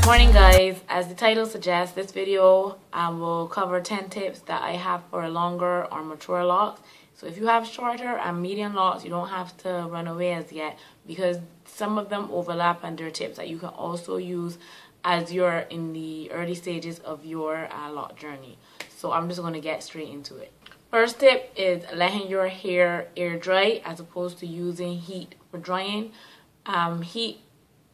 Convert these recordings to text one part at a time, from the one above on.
Morning guys, as the title suggests, this video will cover 10 tips that I have for longer or mature locks. So if you have shorter and medium locks, you don't have to run away as yet, because some of them overlap and they're tips that you can also use as you're in the early stages of your lock journey. So I'm just going to get straight into it. First tip is letting your hair air dry as opposed to using heat for drying.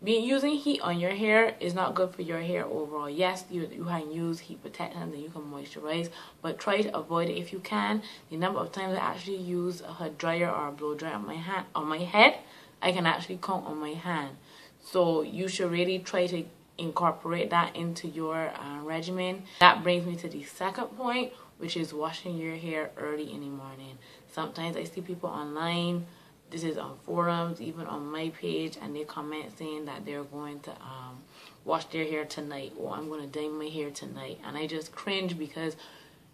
Using heat on your hair is not good for your hair overall. Yes, you can use heat protectant and you can moisturize, but try to avoid it if you can. The number of times I actually use a hair dryer or a blow dryer on my head, I can actually count on my hand. So you should really try to incorporate that into your regimen. That brings me to the second point, which is washing your hair early in the morning. Sometimes I see people online, this is on forums, even on my page, and they comment saying that they're going to wash their hair tonight, or I'm going to dye my hair tonight. And I just cringe, because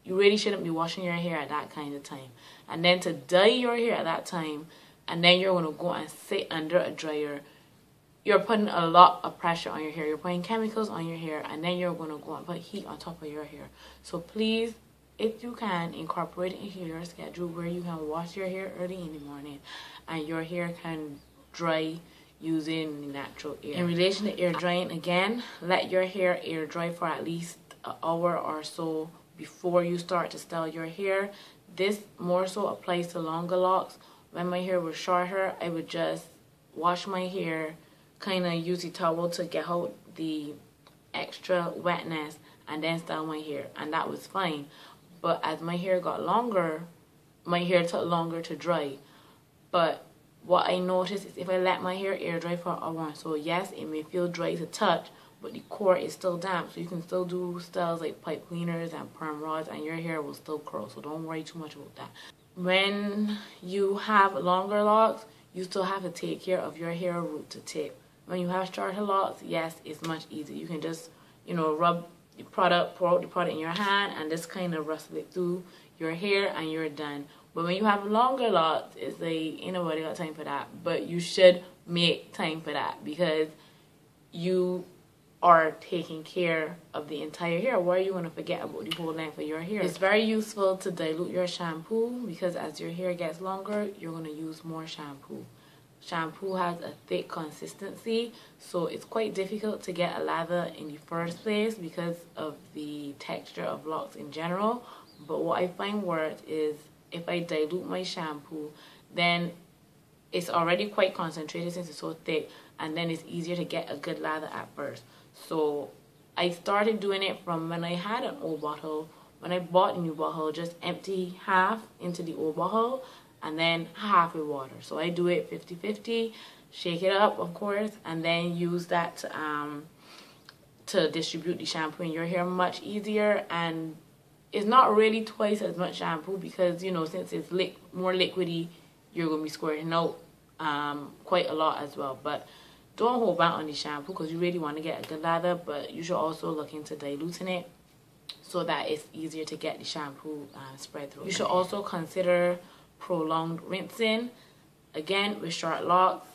you really shouldn't be washing your hair at that kind of time. And then to dye your hair at that time, and then you're going to go and sit under a dryer, you're putting a lot of pressure on your hair. You're putting chemicals on your hair, and then you're going to go and put heat on top of your hair. So please, if you can, incorporate it into your schedule where you can wash your hair early in the morning and your hair can dry using the natural air. In relation to air drying, again, let your hair air dry for at least an hour or so before you start to style your hair. This more so applies to longer locks. When my hair was shorter, I would just wash my hair, kind of use the towel to get out the extra wetness, and then style my hair, and that was fine. But as my hair got longer, my hair took longer to dry. But what I noticed is if I let my hair air dry for an hour, so yes, it may feel dry to touch, but the core is still damp, so you can still do styles like pipe cleaners and perm rods, and your hair will still curl, so don't worry too much about that. When you have longer locks, you still have to take care of your hair root to tip. When you have shorter locks, yes, it's much easier. You can just, rub the product, pour out the product in your hand, and just kind of rustle it through your hair, and you're done. But when you have longer locks, it's like, ain't nobody got time for that. But you should make time for that, because you are taking care of the entire hair. Why are you going to forget about the whole length of your hair? It's very useful to dilute your shampoo, because as your hair gets longer, you're going to use more shampoo. Shampoo has a thick consistency, so it's quite difficult to get a lather in the first place because of the texture of locks in general. But what I find works is if I dilute my shampoo, then it's already quite concentrated since it's so thick, and then it's easier to get a good lather at first. So I started doing it from when I had an old bottle. When I bought a new bottle, just empty half into the old bottle and then half with water. So I do it 50-50, shake it up, of course, and then use that to distribute the shampoo in your hair much easier. And it's not really twice as much shampoo, because since it's more liquidy, you're going to be squirting out quite a lot as well. But don't hold back on the shampoo, because you really want to get a good lather, but you should also look into diluting it so that it's easier to get the shampoo spread through. You should also consider prolonged rinsing. Again, with short locks,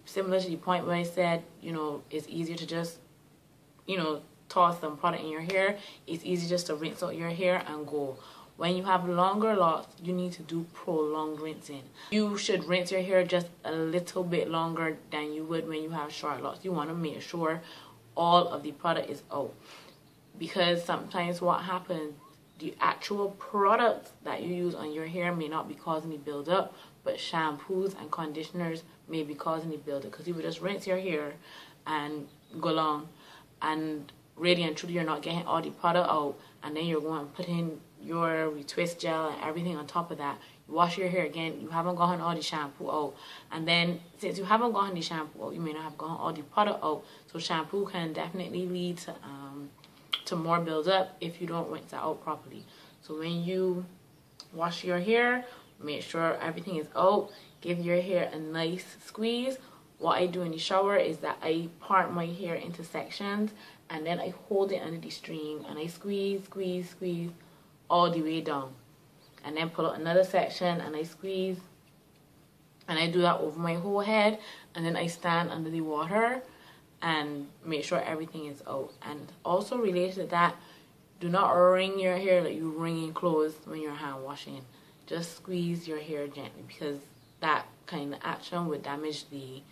similar to the point where I said, it's easier to just, toss some product in your hair. It's easy just to rinse out your hair and go. When you have longer locks, you need to do prolonged rinsing. You should rinse your hair just a little bit longer than you would when you have short locks. You want to make sure all of the product is out, because sometimes what happens, the actual products that you use on your hair may not be causing it build up, but shampoos and conditioners may be causing it build up, because you would just rinse your hair and go along, and really and truly you're not getting all the product out, and then you're going to put in your retwist gel and everything on top of that. You wash your hair again, you haven't gotten all the shampoo out, and then since you haven't gotten the shampoo out, you may not have gotten all the product out. So shampoo can definitely lead to more build up if you don't rinse it out properly. So when you wash your hair, make sure everything is out. Give your hair a nice squeeze. What I do in the shower is that I part my hair into sections, and then I hold it under the stream and I squeeze all the way down, and then pull out another section and I squeeze, and I do that over my whole head, and then I stand under the water and make sure everything is out. And also related to that, do not wring your hair like you wringing clothes when you're hand washing. Just squeeze your hair gently, because that kind of action would damage the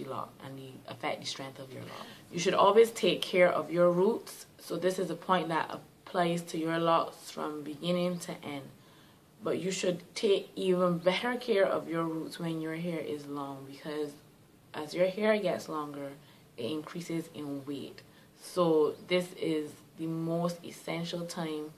lock and affect the strength of your lock. You should always take care of your roots. So this is a point that applies to your locks from beginning to end. But you should take even better care of your roots when your hair is long, because as your hair gets longer, it increases in weight. So this is the most essential time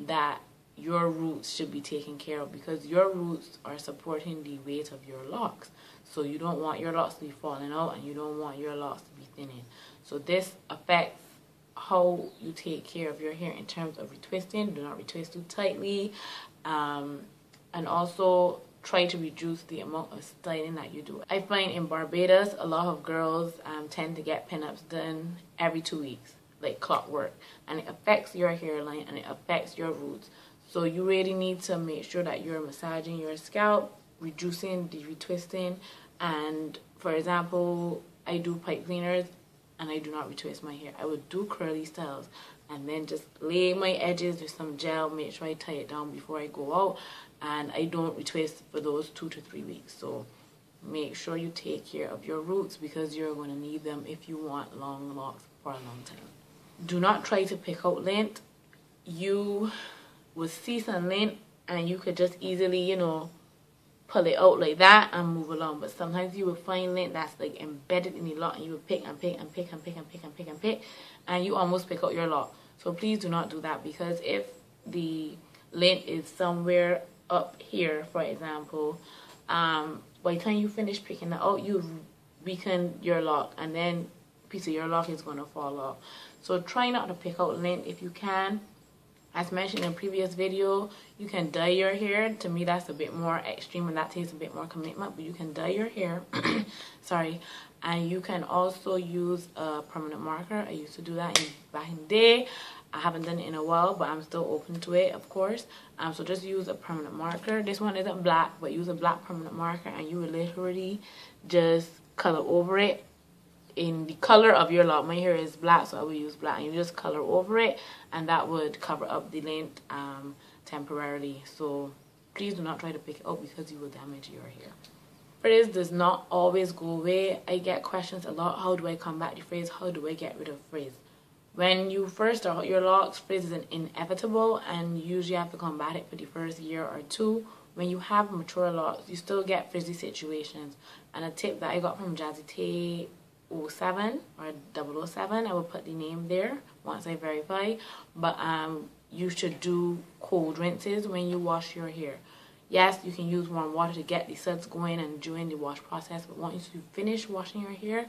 that your roots should be taken care of, because your roots are supporting the weight of your locks. So you don't want your locks to be falling out, and you don't want your locks to be thinning. So this affects how you take care of your hair in terms of retwisting. Do not retwist too tightly, and also try to reduce the amount of styling that you do. I find in Barbados, a lot of girls tend to get pinups done every 2 weeks, like clockwork, and it affects your hairline and it affects your roots. So you really need to make sure that you're massaging your scalp, reducing the retwisting. And for example, I do pipe cleaners and I do not retwist my hair. I would do curly styles and then just lay my edges with some gel, make sure I tie it down before I go out, and I don't retwist for those 2 to 3 weeks. So make sure you take care of your roots, because you're going to need them if you want long locks for a long time. Do not try to pick out length. You will see some length and you could just easily, you know, pull it out like that and move along. But sometimes you will find length that's like embedded in the lock, and you will pick and pick and pick and pick and pick and pick and pick, and you almost pick out your lock. So please do not do that, because if the length is somewhere up here, for example, by the time you finish picking that out, you weaken your lock, and then a piece of your lock is going to fall off. So try not to pick out length if you can. As mentioned in a previous video, you can dye your hair. To me, that's a bit more extreme, and that takes a bit more commitment, but you can dye your hair. Sorry. And you can also use a permanent marker. I used to do that back in the day. I haven't done it in a while, but I'm still open to it, of course. So just use a permanent marker. This one isn't black, but use a black permanent marker, and you will literally just color over it in the color of your lock. My hair is black, so I will use black, and you just color over it, and that would cover up the length temporarily. So please do not try to pick it out, because you will damage your hair. Frizz does not always go away. I get questions a lot: how do I combat the frizz? How do I get rid of frizz? When you first start your locks, frizz is inevitable, and you usually have to combat it for the first year or two. When you have mature locks, you still get frizzy situations. And a tip that I got from Jazzy Tay 07 or 007, I will put the name there once I verify, but you should do cold rinses when you wash your hair. Yes, you can use warm water to get the suds going and during the wash process, but once you finish washing your hair,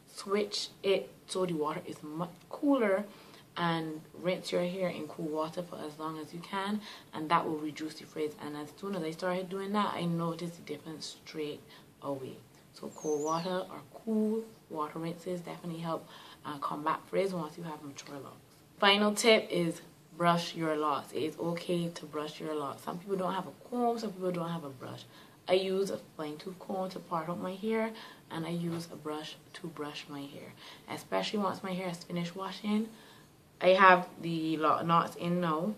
switch it so the water is much cooler, and rinse your hair in cool water for as long as you can, and that will reduce the frizz. And as soon as I started doing that, I noticed the difference straight away. So cold water or cool water rinses definitely help combat frizz once you have mature locks. Final tip is brush your locks. It is okay to brush your locks. Some people don't have a comb, some people don't have a brush. I use a fine tooth comb to part out my hair, and I use a brush to brush my hair, especially once my hair is finished washing. I have the lock knots in now,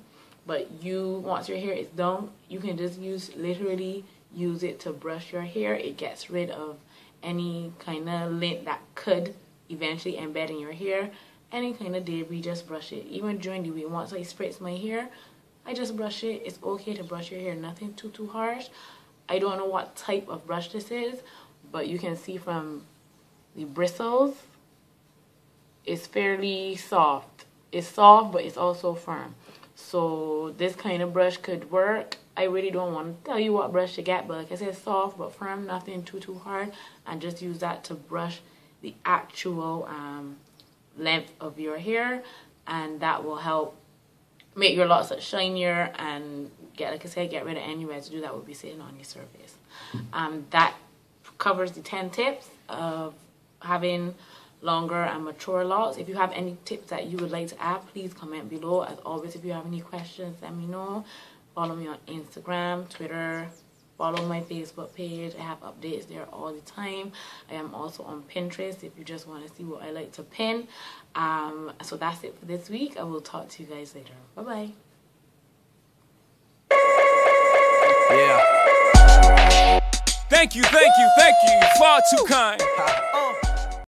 but once your hair is done, you can just literally use it to brush your hair. It gets rid of any kind of lint that could eventually embed in your hair. Any kind of debris, just brush it. Even during the week, once I spritz my hair, I just brush it. It's okay to brush your hair, nothing too harsh. I don't know what type of brush this is, but you can see from the bristles, it's fairly soft. It's soft, but it's also firm. So this kind of brush could work. I really don't want to tell you what brush to get, but like I said, soft but firm, nothing too hard, and just use that to brush the actual length of your hair, and that will help make your locks look shinier and get rid of any residue that would be sitting on your surface. That covers the 10 tips of having longer and mature locks. If you have any tips that you would like to add, please comment below. As always, if you have any questions, let me know. Follow me on Instagram, Twitter, Follow my Facebook page. I have updates there all the time. I am also on Pinterest if you just want to see what I like to pin. So that's it for this week. I will talk to you guys later. Bye-bye. Yeah. Thank you, thank you, thank you. Far too kind.